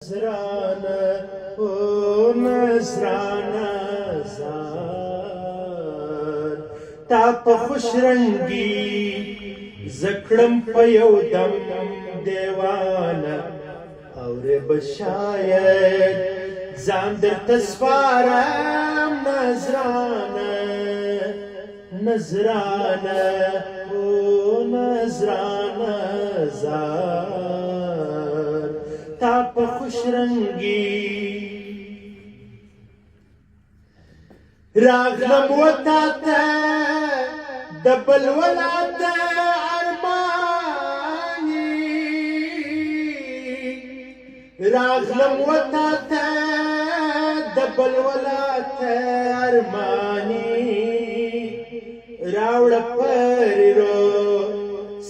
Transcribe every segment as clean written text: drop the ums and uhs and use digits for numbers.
نظرانه او نظرانه زار تا په خوش رنگي زکړم په یو دم دیوانه اورې بشاید ځان درته سپارم نظرانه نظرانه او نظرانه زار تا په خوش رنگي راغلم وتا ته د بل ولات ارماني راغلم وتا ته د بل ولات ارماني راوړ پررو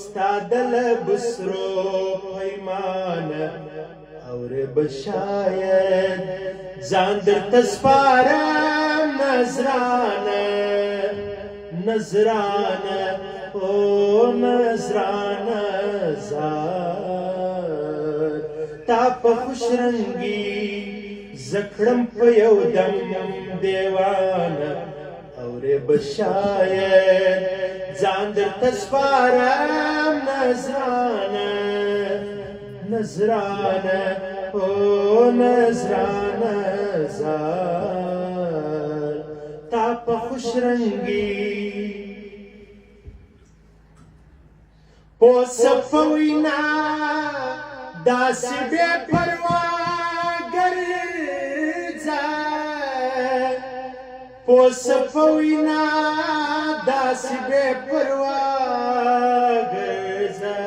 ستادل بسرو پیمانه اورې بشاید ځان درته سپارم نظرانه نظرانه او نظرانه زار تا په خوش رنگي زکړم په یو دم دیوانه اورې بشاید ځان درته سپارم نظرانه نظرانه او نظرانه زار تا په خوش رنگي په صفوینا داسې بې پروا ګرځه په صفوینا داسې بې پروا ګرځه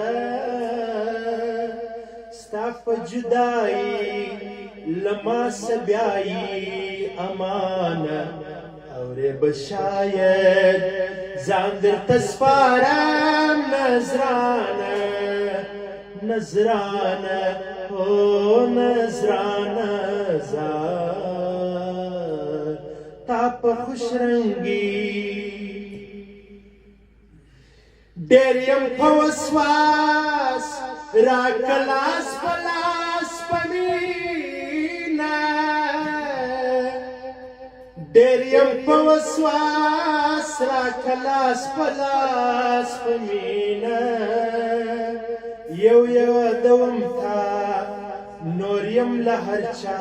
ستا په جدایي لما سبیایي امانه اورې بشاید ځان درته سپارم نظرانه نظرانه او نظرانه زار تا په خوش رنگي ډېر یم په وسواس راکه لاس په لاس په مینه ډېر یم په وسواس راکه لاس په لاس په مینه یو یادوم تا نور یم له هر چا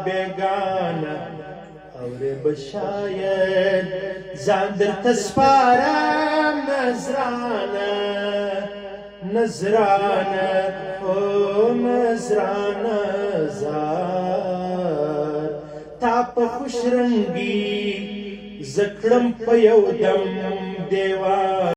بېګانه اورې بشاید ځان درته سپارم نظرانه نظرانه او نظرانه زار تا په خوش رنگي زکړم په یو دم دیوانه